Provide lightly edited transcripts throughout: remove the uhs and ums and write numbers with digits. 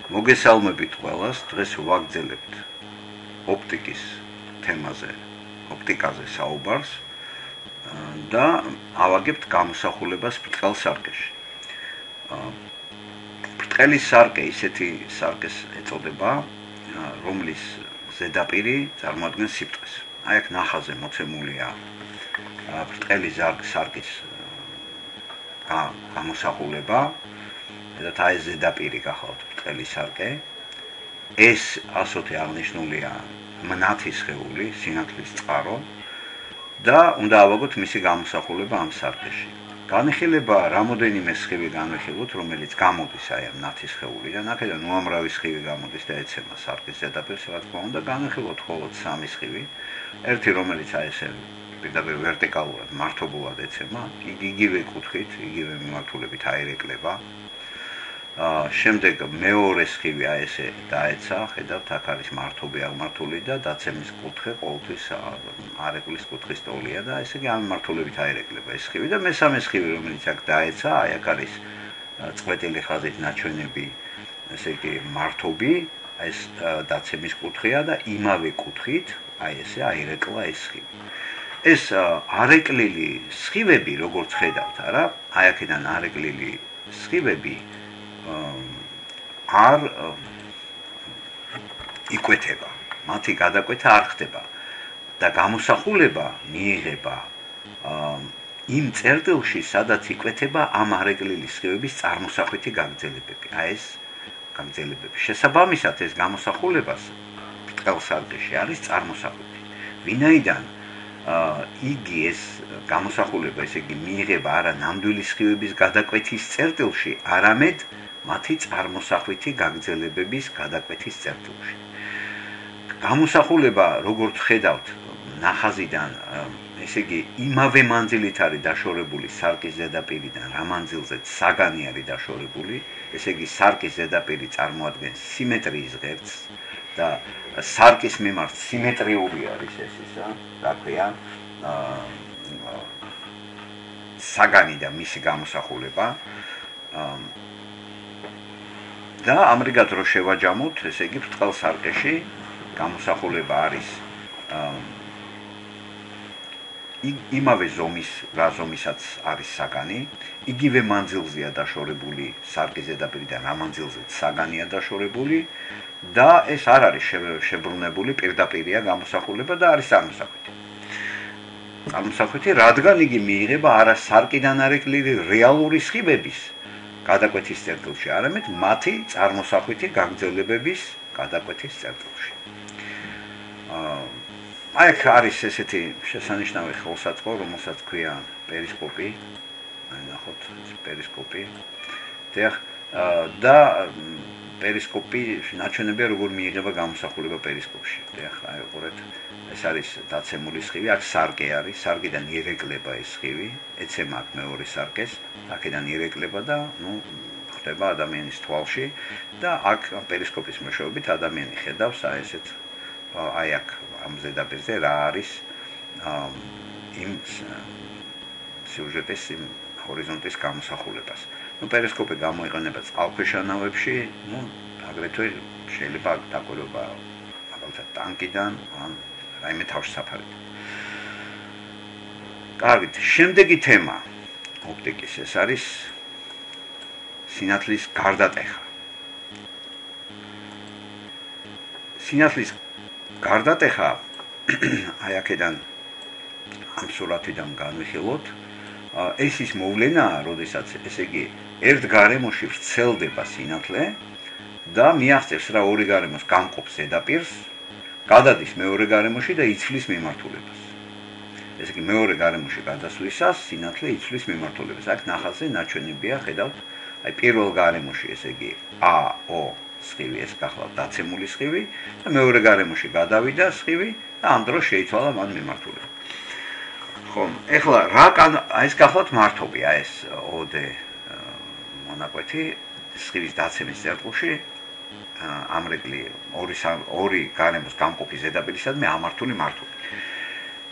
მოგესალმებით ყველას, დღეს ვაგრძელებთ ოპტიკის თემაზე, ოპტიკაზე საუბარს და ავაგებთ გამოსახულებას ბრტყელ სარკეში. ბრტყელი სარკე ისეთი სარკეს ეწოდება, რომლის ზედაპირი წარმოადგენს სიბრტყეს. აი აქ ნახაზე მოცემულია ბრტყელი სარკის გამოსახულება. და ეს ზედაპირი გახავთ ბრტყელი სარკე. ეს ასოთი აღნიშნულია მნათი სხეული, სინათლის წყარო და უნდა ავაგოთ მისი გამოსახულება ამ სარკეში. განხილება რამოდენიმე სხივი განვიხილოთ, რომელიც გამოდის აი ამ მნათი სხეულიდან, აქედან უამრავი სხივი გამოდის და ეცემა სარკის ზედაპირს, რა თქმა უნდა, განვიხილოთ მხოლოდ 3 სხივი. ერთი რომელიც აი ესე პირდაპირ ვერტიკალურად მართობულად ეცემა, იგივე კუთხით, იგივე მიმართულებით აირეკლება. შემდეგ მეორე სხივი აი ესე დაეცა, ხედავთ, აქ არის მართობი აღმართული და დაცემის კუთხე ყოველთვის არეკლის კუთხის ტოლია და ესე იგი ამ მიმართულებით აირეკლება ეს სხივი და მესამე სხივი რომელიც აქ დაეცა, აი აქ არის წყვეტილი ხაზით ნაჩვენები, ესე იგი მართობი, ეს დაცემის კუთხეა და იმავე კუთხით აი ესე აირეკლა ეს სხივი. ეს არეკლილი სხივები, როგორც ხედავთ, არა, აი აქედან არეკლილი სხივები არ იკვეთება, მათი გადაკვეთა არ ხდება და გამოსახულება მიიღება იმ წერტილში, სადაც იკვეთება ამ არეკლილი სხივების წარმოსახვითი გაგრძელებები. აი ეს გაგრძელებები. შესაბამისად ეს გამოსახულებას ბრტყელ სარკეში არის წარმოსახვითი. ვინაიდან იგი ეს გამოსახულება, ესე იგი მიიღება არა ნამდვილი სხივების გადაკვეთის წერტილში, არამედ მათი წარმოსახვითი გაგრძელებების გადაკვეთის წერტილში. გამოსახულება, როგორც ხედავთ, ნახაზიდან, ესე იგი იმავე მანძილით არის დაშორებული სარკის ზედაპირიდან, რა მანძილზეც საგანი არის დაშორებული, ესე იგი სარკის ზედაპირი წარმოადგენს სიმეტრიის ღერძს და სარკის მიმართ სიმეტრიული არის ეს ისა, რა ქვია, საგანი და მისი გამოსახულება. და ამრიგად რო შევაჯამოთ, ესე იგი ბრტყელ სარკეში გამოსახულება არის იმავე ზომის, რა ზომისაც არის საგანი, იგივე მანძილზეა დაშორებული სარკის ზედაპირიდან, რა მანძილზეც საგანია დაშორებული და ეს არ არის შებრუნებული, პირდაპირია გამოსახულება და არის წარმოსახვითი. წარმოსახვითი, რადგან იგი მიიღება არა სარკიდან არეკლილი რეალური სხივების გადაკვეთის წერტილში, არამედ მათი წარმოსახვითი გაგრძელებების გადაკვეთის წერტილში. აი აქ არის ესეთი შესანიშნავი ხელსაწყო, რომელსაც ქვია პერისკოპი. აი ნახოთ, პერისკოპი. და პერისკოპი ნაჩვენებია როგორ მიიღება გამოსახულება პერისკოპში. აი უყურეთ, ეს არის დაცემული სხივი, აქ სარკე არის, სარკიდან ირეკლება ეს სხივი, ეცემა აქ მეორე სარკეს, აქედან ირეკლება და ხდება ადამიანის თვალში და აქ პერისკოპის მეშვეობით ადამიანი ხედავს აი ესეთ აი აქ ამ ზედაპირზე რა არის იმ სიუჟეტის იმ ჰორიზონტის გამოსახულებას. პერისკოპი გამოიყენება წყალქვეშა ნავებში, აგრეთვე შეიძლება დაკვირვება მაგალითად ტანკიდან, ან რაიმე თავშესაფარიდან. კარგით, შემდეგი თემა ოპტიკის ეს არის სინათლის გარდატეხა. სინათლის გარდატეხა აი აქედან ამ სურათიდან განვიხილოთ, ეს ის მოვლენაა, როდესაც ესე იგი ერთ გარემოში ვრცელდება სინათლე და მიაღწევს რა ორი გარემოს გამყოფ ზედაპირს, გადადის მეორე გარემოში და იცვლის მიმართულებას. ესე იგი მეორე გარემოში გადასვლისას სინათლე იცვლის მიმართულებას. აქ ნახაზზე ნაჩვენებია, ხედავთ, აი პირველ გარემოში ესე იგი AO სხივი, ეს გახლავთ დაცემული სხივი და მეორე გარემოში გადავიდა სხივი და ამ დროს შეიცვალა მან მიმართულება. ხომ, ეხლა რა ეს გახლავთ მართობი, აი ეს OD მონაკვეთი სხივის დაცემის წერტილში ამრეკლი ორი გარემოს გამყოფი ზედაპირისადმი ამართული მართობი.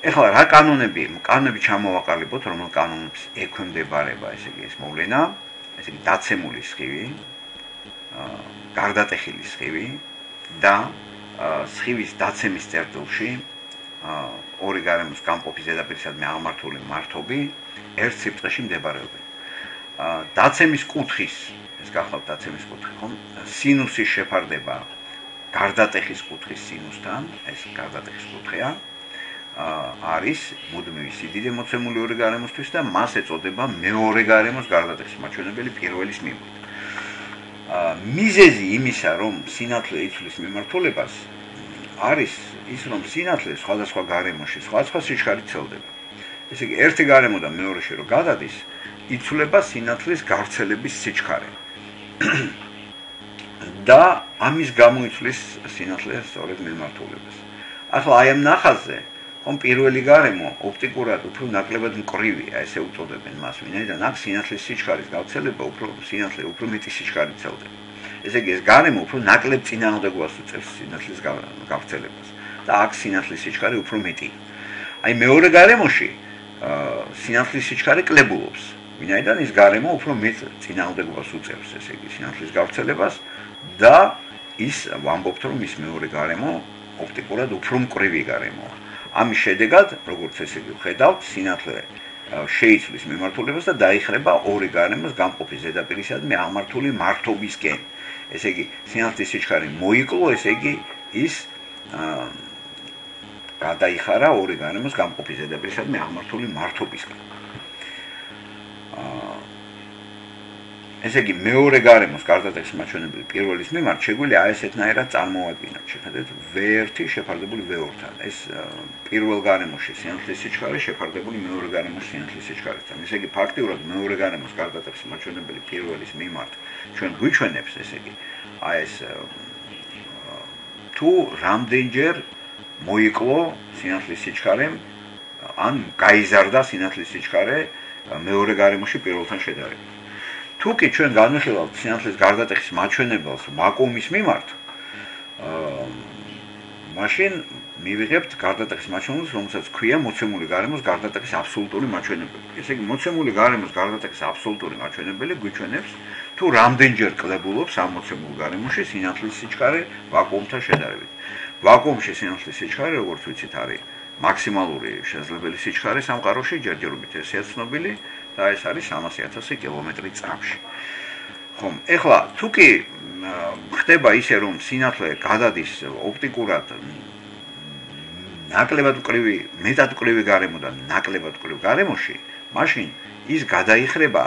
ეხლა რა კანონები ჩამოვაყალიბოთ, რომელ კანონებს ექვემდებარება ესე იგი ეს მოვლენა, ესე იგი დაცემული სხივი გარდატეხილი სხივი და სხივის დაცემის წერტილში ორი გარემოს გამყოფი ზედაპირისადმი აღმართული მართობი ერთ სიბრტყეში მდებარეობენ. დაცემის კუთხის, ეს გახლავთ დაცემის კუთხე, ხომ? სინუსის შეფარდება გარდატეხის კუთხის სინუსთან, ეს გარდატეხის კუთხეა. არის მუდმივი სიდიდე მოცემული ორი გარემოსთვის და მას ეწოდება მეორე გარემოს გარდატეხის მაჩვენებელი პირველის მიმართ. მიზეზი იმისა, რომ სინათლე იცვლის მიმართულებას, არის ის, რომ სინათლე სხვადასხვა გარემოში სხვადასხვა სიჩქარით ვრცელდება. ესე იგი, ერთი გარემო და მეორეში რო გადადის, იცვლება სინათლის გავრცელების სიჩქარე. და ამის გამო იცვლის სინათლე სწორედ მიმართულებას. ახლა აი ამ ნახაზზე ხომ პირველი გარემო ოპტიკურად უფრო ნაკლებად მკვრივია, ესე უწოდებენ მას, ვინაიდან აქ სინათლის სიჩქარის გავრცელება სინათლე უფრო მეტი სიჩქარით ვრცელდება. ესე იგი, ეს გარემო უფრო ნაკლებ წინააღმდეგობას უწევს სინათლის გავრცელებას და აქ სინათლის სიჩქარე უფრო მეტია. აი მეორე გარემოში სინათლის სიჩქარე კლებულობს, ვინაიდან ის გარემო უფრო მეტ წინააღმდეგობას უწევს, ესე იგი, სინათლის გავრცელებას და ის ვამბობთ, რომ ის მეორე გარემო ოპტიკურად უფრო მკვრივი გარემოა. ამის შედეგად, როგორც ესე იგი ვხედავთ, სინათლე შეიცვლის მიმართულებას და დაიხრება ორი გარემოს გამყოფი ზედაპირისადმი აღმართული მართობისკენ. ესე იგი, სინათლის სიჩქარე მოიკლო, ესე იგი, ის გადაიხარა ორი გარემოს გამყოფი ზედაპირისადმი აღმართული მართობისკენ. ესე იგი, მეორე გარემოს გარდატეხის მაჩვენებელი პირველის მიმართ შეგვიძლია ესეთნაირად წარმოვადგინოთ. შეხედეთ, V1 შეფარდებული V2-თან. ეს პირველ გარემოში სინათლის სიჩქარე შეფარდებული მეორე გარემოს სინათლის სიჩქარესთან. ესე იგი, ფაქტიურად მეორე გარემოს გარდატეხის მაჩვენებელი პირველის მიმართ ჩვენ გვიჩვენებს, ესე იგი, აი ეს თუ რამდენჯერ მოიკლო სინათლის სიჩქარემ, ან გაიზარდა სინათლის სიჩქარე მეორე გარემოში პირველთან შედარებით. თუ კი ჩვენ განვიხილავთ სინათლის გარდატეხის მაჩვენებელს ვაკუუმის მიმართ, მაშინ მივიღებთ გარდატეხის მაჩვენებელს, რომელსაც ქვია მოცემული გარემოს გარდატეხის აბსოლუტური მაჩვენებელი. ესე იგი, მოცემული გარემოს გარდატეხის აბსოლუტური მაჩვენებელი გვიჩვენებს, თუ რამდენჯერ კლებულობს ამ მოცემულ გარემოში სინათლის სიჩქარე ვაკუუმთან შედარებით. ვაკუუმში სინათლის სიჩქარე, როგორც ვიცით, არის მაქსიმალური შესაძლებელი სიჩქარე სამყაროში, ჯერჯერობით ესეა ცნობილი და ეს არის 300,000 კილომეტრი წამში. ხომ, ეხლა თუ კი ხდება ისე, რომ სინათლე გადადის ოპტიკურად ნაკლებად მკვრივი, მეტად მკვრივი გარემოდან ნაკლებად მკვრივ გარემოში, მაშინ ის გადაიხრება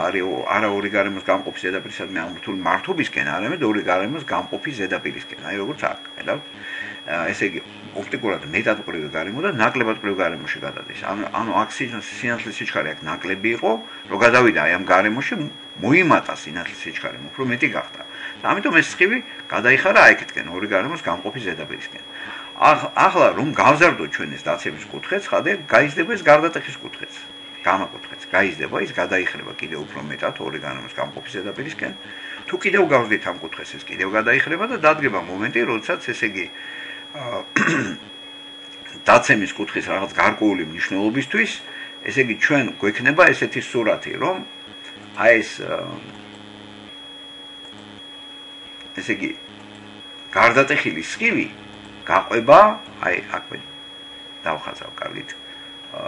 არა ორი გარემოს გამყოფი ზედაპირისადმი აღმართული მართობისკენ, არამედ ორი გარემოს გამყოფი ზედაპირისკენ. აი როგორც აქ, ხედავთ? ესე იგი, ოპტიკურად მეტად მკვრივი გარემო და ნაკლებად მკვრივ გარემოში გადადის. ანუ აქ სინათლის სიჩქარე აქ ნაკლები იყო, რომ გადავიდა აი ამ გარემოში, მოიმატა სინათლის სიჩქარე, უფრო მეტი გახდა. და ამიტომ ეს სხივი გადაიხარა აიქეთკენ ორი გარემოს გამყოფი ზედაპირისკენ. ახლა რომ გავზარდოთ ჩვენ ეს დაცემის კუთხეც, ხადე გაიზრდება ეს გარდატეხის კუთხეც. გამაკუთხეც გაიზრდება, ის გადაიხრება კიდევ უფრო მეტად ორი გარემოს გამყოფი ზედაპირისკენ. თუ კიდევ გავზრდით ამ კუთხეს, ეს კიდევ გადაიხრება და დადგება მომენტი, როდესაც ესე იგი დაცემის კუთხის რაღაც გარკვეული მნიშვნელობისთვის, ესე იგი ჩვენ გვექნება ესეთი სურათი, რომ აი ეს ესე იგი გარდატეხილი სხივი გაყვება, აი აქ დავხაზავ კარგით.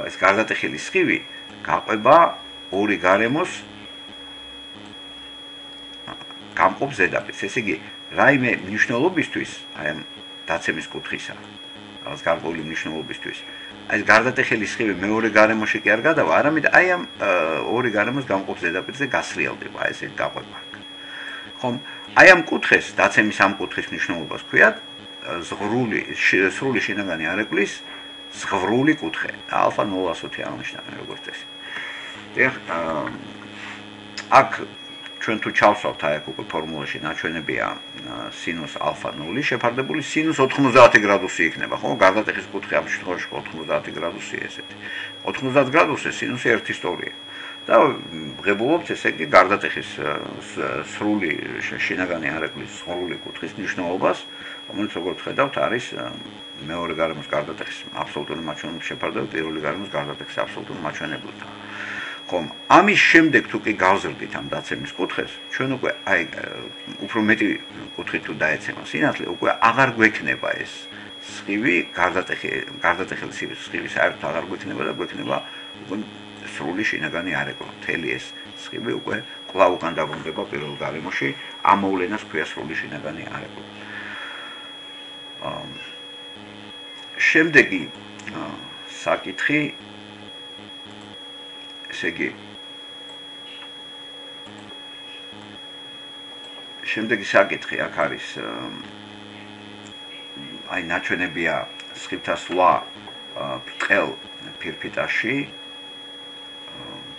ეს გარდატეხილი სხივი გაყვება ორი გარემოს გამყოფ ზედაპირს. ესე იგი, რაიმე მნიშვნელობისთვის, აი ამ დაცემის კუთხისა, რაღაც გარკვეული მნიშვნელობისთვის, აი ეს გარდატეხილი სხივი მეორე გარემოში კი არ გადავა, არამედ აი ამ ორი გარემოს გამყოფ ზედაპირზე გასრიალდება, აი ესე გაყვება. ხომ, აი ამ კუთხეს, დაცემის ამ კუთხის მნიშვნელობას ქვიათ სრული შინაგანი არეკლის ზღვრული კუთხე. ალფა 0-1 აღნიშნავენ როგორც წესი. აქ ჩვენ თუ ჩავსვავთ აი აქ უკვე ფორმულაში ნაჩვენებია სინუს ალფა 0 შეფარდებული სინუს 90 გრადუსი იქნება, ხო? გარდატეხის კუთხე ამ შემთხვევაში 90 გრადუსია ესეთი. 90 გრადუსი სინუსი ერთი სწორია. და ვღებულობთ ესე იგი გარდატეხის სრული შინაგანი არეკლის ზღვრული კუთხის მნიშვნელობას, რომელიც როგორც ხედავთ არის მეორე გარემოს გარდატეხის აბსოლუტური მაჩვენებლით შეფარდება პირველი გარემოს გარდატეხის აბსოლუტური მაჩვენებლებთან. ხომ ამის შემდეგ თუ კი გავზრდით ამ დაცემის კუთხეს ჩვენ უკვე აი უფრო მეტი კუთხით თუ დაეცემა სინათლე უკვე აღარ გვექნება ეს სხივი გარდატეხილი სხივი საერთოდ აღარ გვექნება და გვექნება უკვე სრული შინაგანი არეკლო მთელი ეს სხივი უკვე კვლავ უკან დაბრუნდება პირველ გარემოში ამ მოვლენას ქვია სრული შინაგანი არეკლო შემდეგი საკითხი ესე იგი შემდეგი საკითხი აქ არის აი ნაჩვენებია სხივთა სვლა ბრტყელ ფირფიტაში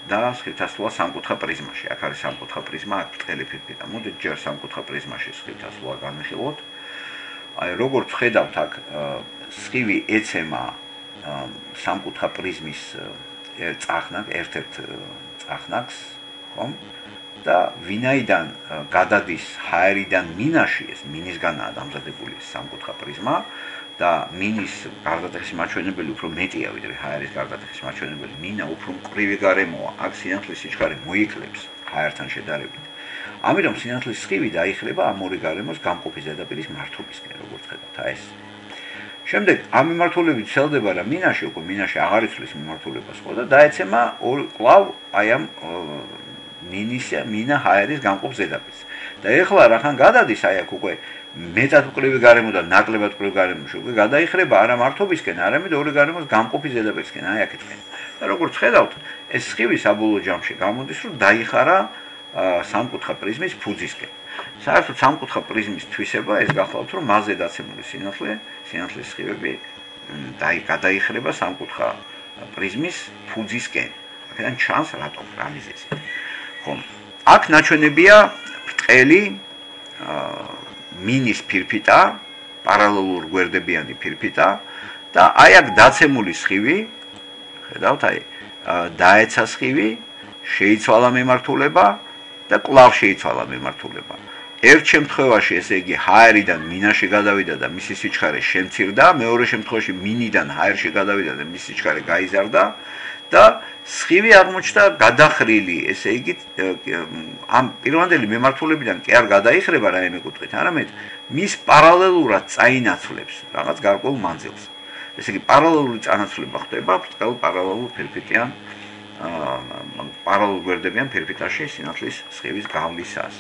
და სხივთა სვლა სამკუთხა პრიზმაში. აქ არის სამკუთხა პრიზმა, აქ ბრტყელი ფირფიტა. მოდით ჯერ სამკუთხა პრიზმაში სხივთა სვლა განვიხილოთ. აი როგორც ხედავთ აქ სხივი ეცემა სამკუთხა პრიზმის ერთ-ერთ წახნაგს, ხომ? და ვინაიდან გადადის ჰაერიდან მინაში, ეს მინისგანაა დამზადებული სამკუთხა პრიზმა და მინის გარდატეხის მაჩვენებელი უფრო მეტია ვიდრე ჰაერის გარდატეხის მაჩვენებელი. მინა უფრო მკვრივი გარემოა, აქ სინათლის სიჩქარე მოიკლებს ჰაერთან შედარებით. ამიტომ სინათლის სხივი დაიხლება ამ ორი გარემოს გამყოფი ზედაპირის მართობისკენ, როგორც ხედავთ, აი ეს. შემდეგ ამ მიმართულებით ცელდება და მინაში უკვე მინაში აღარ იცვლის მიმართულებას ხო და დაეცემა კვლავ აი ამ მინა ჰაერის გამყოფ ზედაპირს. და ეხლა რახან გადადის აი აქ უკვე მეტად მკვრივი გარემო და ნაკლებად მკვრივი გარემოში უკვე გადაიხრება არა მართობისკენ, არამედ ორი გარემოს გამყოფი ზედაპირისკენ, აი აქეთკენ. და როგორც ხედავთ, ეს სხივი საბოლოო ჯამში გამოდის, რომ დაიხარა სამკუთხა პრიზმის ფუძისკენ. საერთოდ სამკუთხა პრიზმის თვისება ეს გახლავთ, რომ მასზე დაცემული სინათლის სხივები გადაიხრება სამკუთხა პრიზმის ფუძისკენ. აქედან ჩანს რატომ რა მიზეზი. ხომ, აქ ნაჩვენებია ბრტყელი მინის ფირფიტა, პარალელურ გვერდებიანი ფირფიტა და აი აქ დაცემული სხივი, ხედავთ, აი დაეცა სხივი, შეიცვალა მიმართულება და კვლავ შეიცვალა მიმართულება. ერთ შემთხვევაში, ესე იგი, ჰაერიდან მინაში გადავიდა და მისი სიჩქარე შემცირდა, მეორე შემთხვევაში მინიდან ჰაერში გადავიდა და მისი სიჩქარე გაიზარდა და სხივი აღმოჩნდა გადახრილი, ესე იგი, ამ პირვანდელი მიმართულებიდან კი არ გადაიხრება რაიმე კუთხით, არამედ მის პარალელურად წაინაცვლებს რაღაც გარკვეულ მანძილს. ესე იგი, პარალელური წანაცვლება ხდება ბრტყელ პარალელურ ფირფიტიან პარალელურ გვერდებიან ფირფიტაში სინათლის სხივის გავლისას.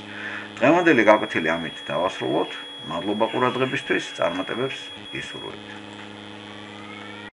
დღევანდელი გაკვეთილი ამით დავასრულოთ. მადლობა ყურადღებისთვის, წარმატებებს გისურვებთ.